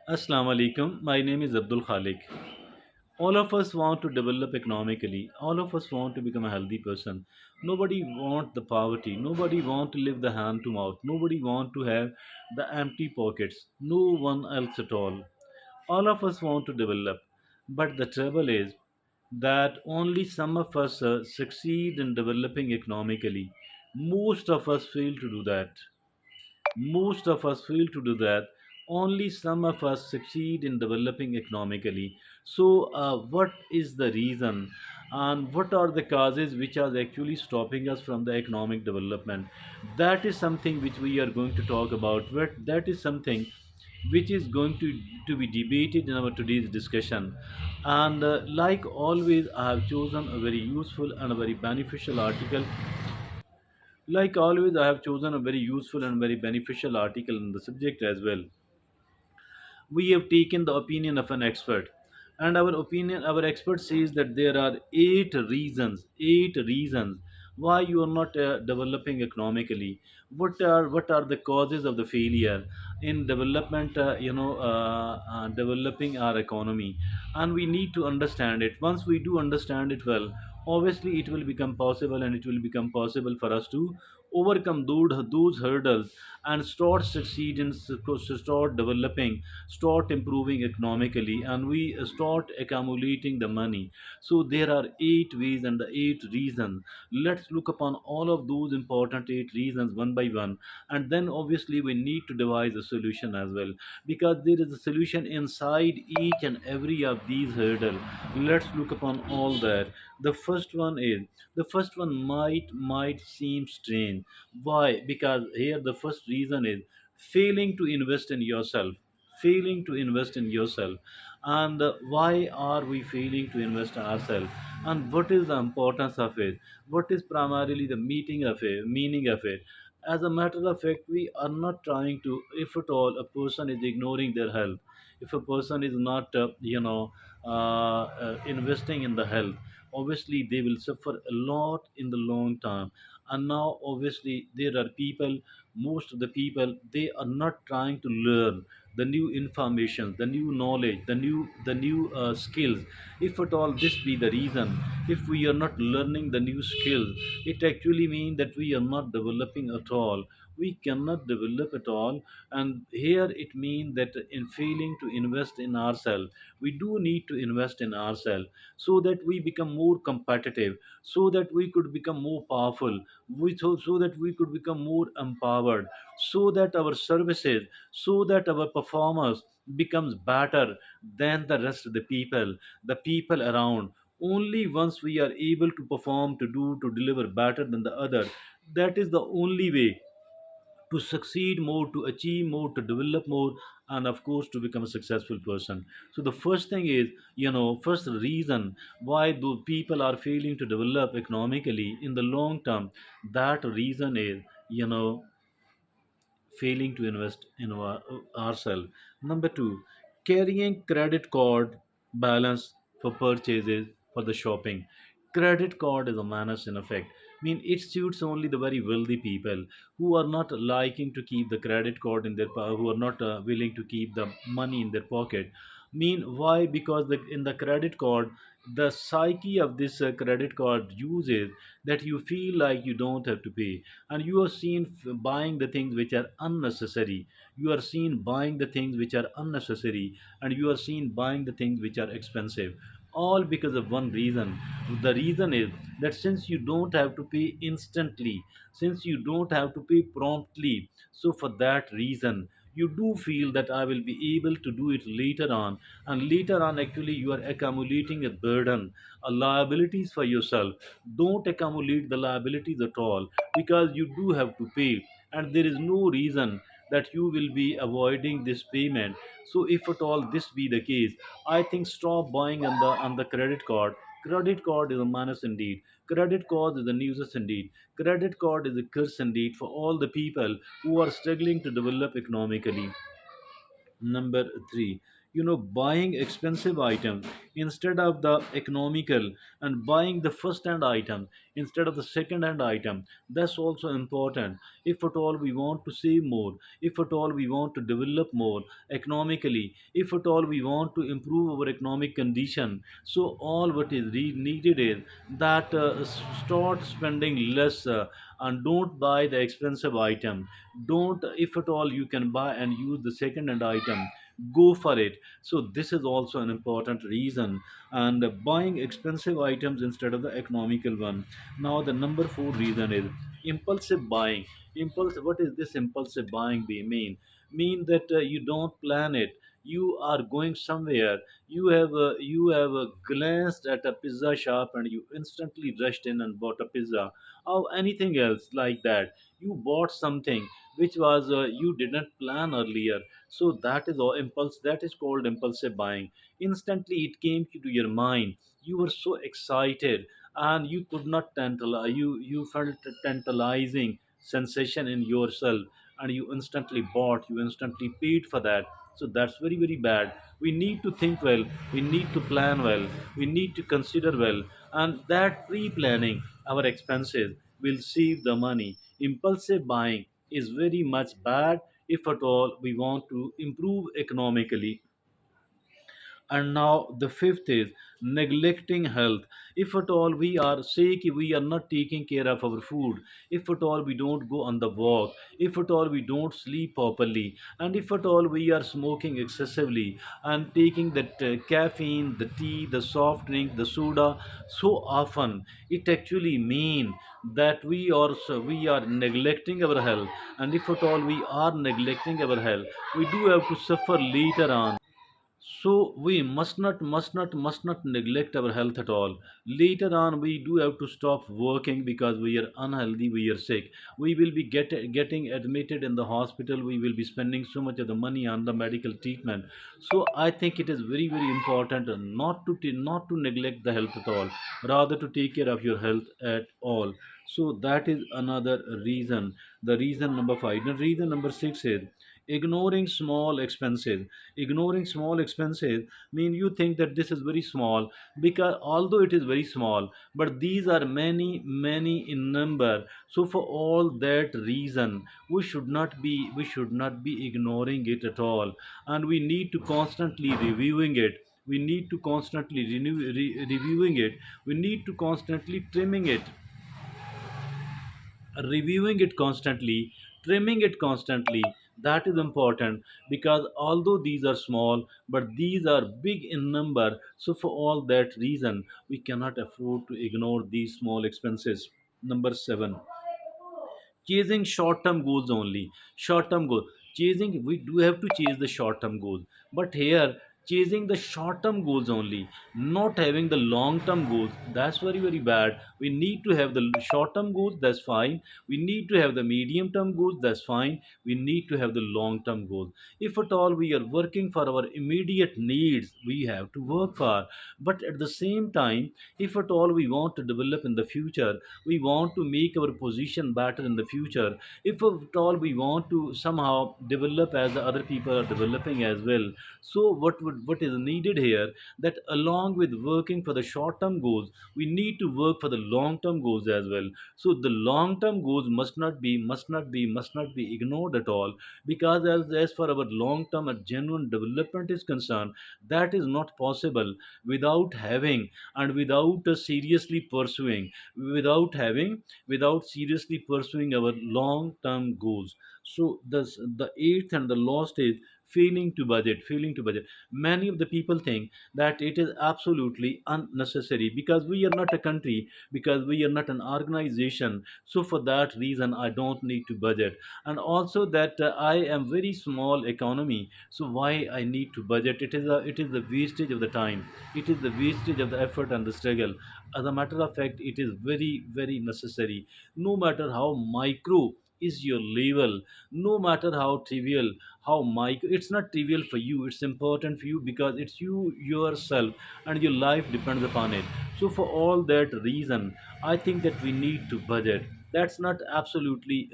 Assalamu alaikum. My name is Abdul Khalik. All of us want to develop economically. All of us want to become a healthy person. Nobody want the poverty. Nobody want to live the hand to mouth. Nobody want to have the empty pockets. No one else at all. All of us want to develop. But the trouble is that only some of us succeed in developing economically. Most of us fail to do that. Most of us fail to do that. Only some of us succeed in developing economically. So, what is the reason, and what are the causes which are actually stopping us from the economic development? That is something which we are going to talk about. That is something which is going to be debated in our today's discussion. And like always, I have chosen a very useful and a very beneficial article. Like always, I have chosen a very useful and very beneficial article in the subject as well. We have taken the opinion of an expert, and our expert says that there are eight reasons why you are not developing economically. What are the causes of the failure in development, developing our economy? And we need to understand it. Once we do understand it well, obviously it will become possible, and it will become possible for us to overcome those hurdles and start succeeding, start developing, start improving economically, and we start accumulating the money. So there are eight ways and the eight reasons. Let's look upon all of those important eight reasons one by one, and then obviously we need to devise a solution as well, because there is a solution inside each and every of these hurdles. Let's look upon all that. The first one might seem strange. Why? Because here the first reason is failing to invest in yourself. Failing to invest in yourself. And why are we failing to invest in ourselves? And what is the importance of it? What is primarily the meaning of it? As a matter of fact, we are not trying to, if at all a person is ignoring their health, if a person is not investing in the health, obviously they will suffer a lot in the long term. And now obviously there are people, most of the people, they are not trying to learn the new information, the new knowledge, the new skills. If at all this be the reason, if we are not learning the new skills, it actually means that we are not developing at all. We cannot develop at all. And here it means that in failing to invest in ourselves, we do need to invest in ourselves, so that we become more competitive, so that we could become more powerful, so that we could become more empowered, so that our services, so that our performance becomes better than the rest of the people around. Only once we are able to perform, to deliver better than the other, that is the only way to succeed more, to achieve more, to develop more, and of course to become a successful person. So the first thing is, first reason why the people are failing to develop economically in the long term, that reason is, you know failing to invest in ourselves. Number two, carrying credit card balance for purchases, for the shopping. Credit card is a menace in effect. I mean, it suits only the very wealthy people who are not liking to keep the credit card in their who are not willing to keep the money in their pocket. Mean why? Because in the credit card, the psyche of this credit card uses that you feel like you don't have to pay, and you are seen buying the things which are unnecessary. You are seen buying the things which are unnecessary, and you are seen buying the things which are expensive, all because of one reason. The reason is that since you don't have to pay instantly, since you don't have to pay promptly, so for that reason you do feel that I will be able to do it later on. And later on, actually you are accumulating a burden, a liabilities for yourself. Don't accumulate the liabilities at all, because you do have to pay, and there is no reason that you will be avoiding this payment. So if at all this be the case, I think stop buying on the credit card. Credit card is a menace indeed. Credit card is a nuisance indeed. Credit card is a curse indeed for all the people who are struggling to develop economically. Number three, buying expensive items instead of the economical, and buying the first hand item instead of the second hand item. That's also important. If at all we want to save more, if at all we want to develop more economically, if at all we want to improve our economic condition, so all what is needed is that start spending less, and don't buy the expensive item. Don't, if at all you can buy and use the second hand item, go for it. So this is also an important reason. And buying expensive items instead of the economical one. Now the number 4 reason is impulsive buying. Impulsive, what is this impulsive buying mean that you don't plan it. You are going somewhere, you have glanced at a pizza shop and you instantly rushed in and bought a pizza or anything else like that. You bought something which was you didn't plan earlier. So that is all impulse, that is called impulsive buying. Instantly it came to your mind, you were so excited, and you could not you felt a tantalizing sensation in yourself, and you instantly bought, you instantly paid for that. So that's very, very bad. We need to think well, we need to plan well, we need to consider well, and that pre-planning our expenses will save the money. Impulsive buying is very much bad if at all we want to improve economically. And now the fifth is neglecting health. If at all we are sick, we are not taking care of our food, if at all we don't go on the walk, if at all we don't sleep properly, and if at all we are smoking excessively and taking that caffeine, the tea, the soft drink, the soda so often, it actually mean that we are neglecting our health. And if at all we are neglecting our health, we do have to suffer later on. So we must not neglect our health at all. Later on, we do have to stop working because we are unhealthy, we are sick. We will be getting admitted in the hospital. We will be spending so much of the money on the medical treatment. So I think it is very, very important not to neglect the health at all, rather to take care of your health at all. So that is another reason. The reason number 5. The reason number 6 is ignoring small expenses. Ignoring small expenses mean you think that this is very small, because although it is very small, but these are many, many in number. So for all that reason, we should not be ignoring it at all, and we need to constantly reviewing it. We need to constantly reviewing it. We need to constantly trimming it, reviewing it constantly, trimming it constantly. That is important, because although these are small, but these are big in number. So, for all that reason, we cannot afford to ignore these small expenses. Number 7, chasing short term goals only. Short term goal chasing, we do have to chase the short term goals, but here chasing the short term goals only, not having the long term goals, that's very, very bad. We need to have the short term goals, that's fine. We need to have the medium term goals, that's fine. We need to have the long term goals. If at all we are working for our immediate needs, we have to work for, but at the same time, if at all we want to develop in the future, we want to make our position better in the future, if at all we want to somehow develop as the other people are developing as well, so what is needed here, that along with working for the short term goals, we need to work for the long term goals as well. So the long term goals must not be ignored at all, because as far our long term and genuine development is concerned, that is not possible without having, and without seriously pursuing, without seriously pursuing our long term goals. So the eighth and the last is failing to budget. Many of the people think that it is absolutely unnecessary, because we are not a country, because we are not an organization. So for that reason, I don't need to budget. And also that I am very small economy, so why I need to budget? It is the wastage of the time, it is the wastage of the effort and the struggle. As a matter of fact, it is very, very necessary. No matter how micro is your level, no matter how trivial, how micro, it's not trivial for you, it's important for you, because it's you yourself, and your life depends upon it. So for all that reason, I think that we need to budget. That's not absolutely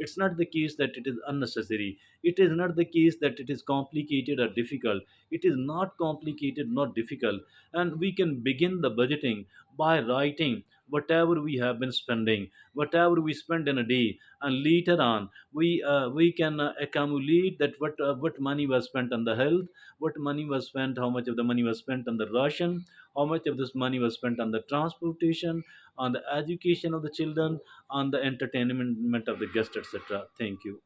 it's not the case that it is unnecessary. It is not the case that it is complicated or difficult. It is not complicated, not difficult. And we can begin the budgeting by writing whatever we have been spending, whatever we spend in a day, and later on we can accumulate that what money was spent on the health, what money was spent, how much of the money was spent on the ration, how much of this money was spent on the transportation, on the education of the children, on the entertainment of the guests, etc. Thank you.